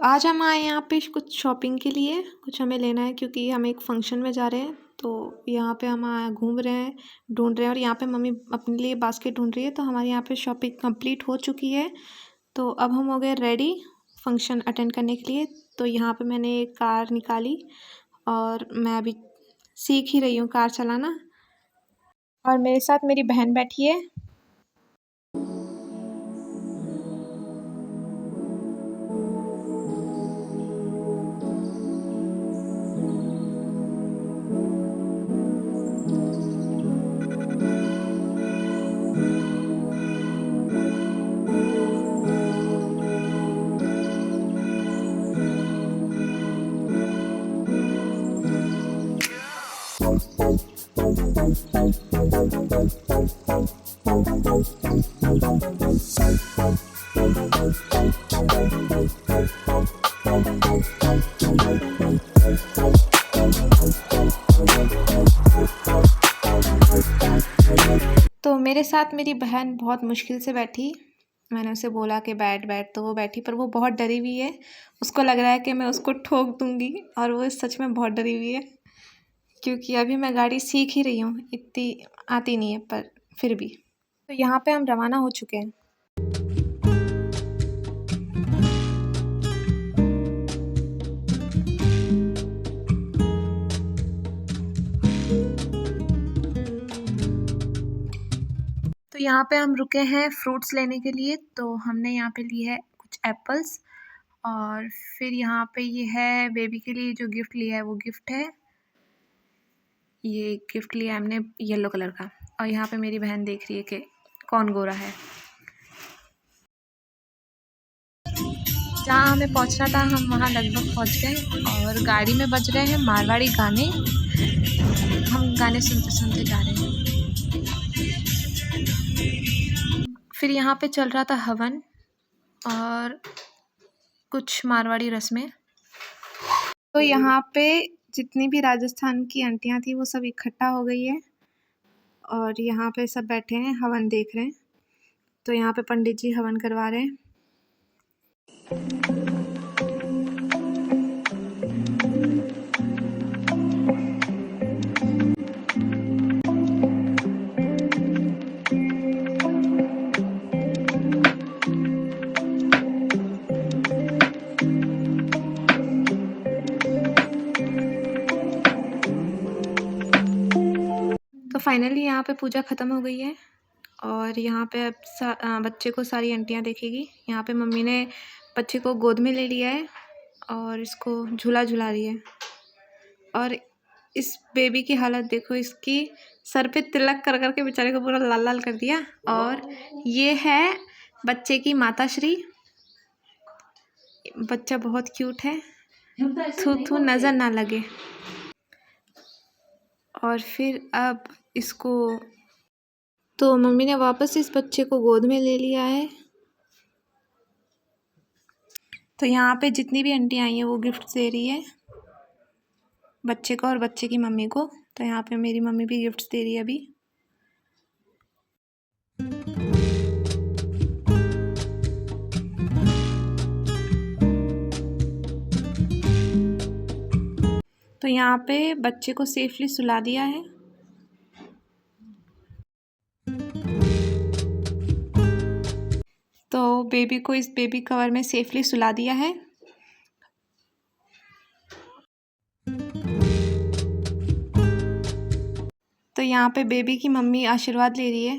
तो आज हम आए यहाँ पे कुछ शॉपिंग के लिए, कुछ हमें लेना है क्योंकि हम एक फंक्शन में जा रहे हैं। तो यहाँ पे हम घूम रहे हैं, ढूंढ रहे हैं, और यहाँ पे मम्मी अपने लिए बास्केट ढूंढ रही है। तो हमारे यहाँ पे शॉपिंग कंप्लीट हो चुकी है। तो अब हम हो गए रेडी फंक्शन अटेंड करने के लिए। तो यहाँ पे मैंने एक कार निकाली और मैं अभी सीख ही रही हूँ कार चलाना, और मेरे साथ मेरी बहन बैठी है। तो मेरे साथ मेरी बहन बहुत मुश्किल से बैठी। मैंने उसे बोला कि बैठ बैठ, तो वो बैठी, पर वो बहुत डरी हुई है। उसको लग रहा है कि मैं उसको ठोक दूंगी, और वो सच में बहुत डरी हुई है क्योंकि अभी मैं गाड़ी सीख ही रही हूँ, इतनी आती नहीं है, पर फिर भी। तो यहाँ पे हम रवाना हो चुके हैं। तो यहाँ पे हम रुके हैं फ्रूट्स लेने के लिए। तो हमने यहाँ पे ली है कुछ एप्पल्स, और फिर यहाँ पे ये है बेबी के लिए जो गिफ्ट लिया है वो गिफ्ट है। ये गिफ्ट लिया हमने येलो कलर का, और यहाँ पे मेरी बहन देख रही है कि कौन गोरा है। जहाँ हमें पहुँचना था हम वहाँ लगभग पहुँच गए, और गाड़ी में बज रहे हैं मारवाड़ी गाने। हम गाने सुनते सुनते जा रहे हैं। फिर यहाँ पे चल रहा था हवन और कुछ मारवाड़ी रस्में। तो यहाँ पे जितनी भी राजस्थान की आंटियाँ थी वो सब इकट्ठा हो गई है, और यहाँ पे सब बैठे हैं, हवन देख रहे हैं। तो यहाँ पे पंडित जी हवन करवा रहे हैं। तो फाइनली यहाँ पे पूजा ख़त्म हो गई है, और यहाँ पे अब बच्चे को सारी आंटियाँ देखेगी। यहाँ पे मम्मी ने बच्चे को गोद में ले लिया है और इसको झूला झुला रही है। और इस बेबी की हालत देखो, इसकी सर पे तिलक कर कर के बेचारे को पूरा लाल लाल कर दिया। और ये है बच्चे की माताश्री। बच्चा बहुत क्यूट है, थू थू नज़र ना लगे। और फिर अब इसको, तो मम्मी ने वापस इस बच्चे को गोद में ले लिया है। तो यहाँ पे जितनी भी आंटी आई हैं वो गिफ्ट दे रही है बच्चे को और बच्चे की मम्मी को। तो यहाँ पे मेरी मम्मी भी गिफ्ट्स दे रही है अभी। तो यहाँ पे बच्चे को सेफली सुला दिया है। तो बेबी को इस बेबी कवर में सेफली सुला दिया है। तो यहाँ पे बेबी की मम्मी आशीर्वाद ले रही है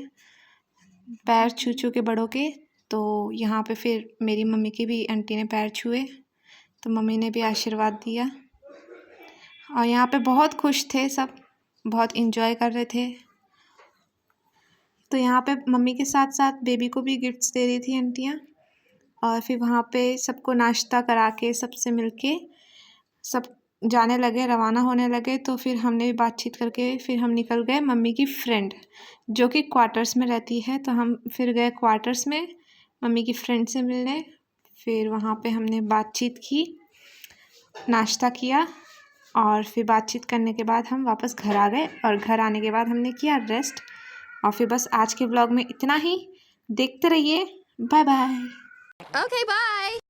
पैर छू छू के बड़ों के। तो यहाँ पे फिर मेरी मम्मी की भी आंटी ने पैर छुए, तो मम्मी ने भी आशीर्वाद दिया। और यहाँ पे बहुत खुश थे सब, बहुत इन्जॉय कर रहे थे। तो यहाँ पे मम्मी के साथ साथ बेबी को भी गिफ्ट्स दे रही थी आंटियाँ। और फिर वहाँ पे सबको नाश्ता करा के सबसे मिलके सब जाने लगे, रवाना होने लगे। तो फिर हमने भी बातचीत करके फिर हम निकल गए मम्मी की फ्रेंड जो कि क्वार्टर्स में रहती है। तो हम फिर गए क्वार्टर्स में मम्मी की फ्रेंड से मिलने। फिर वहाँ पे हमने बातचीत की, नाश्ता किया, और फिर बातचीत करने के बाद हम वापस घर आ गए। और घर आने के बाद हमने किया रेस्ट। और फिर बस आज के ब्लॉग में इतना ही। देखते रहिए। Bye bye. Okay, bye.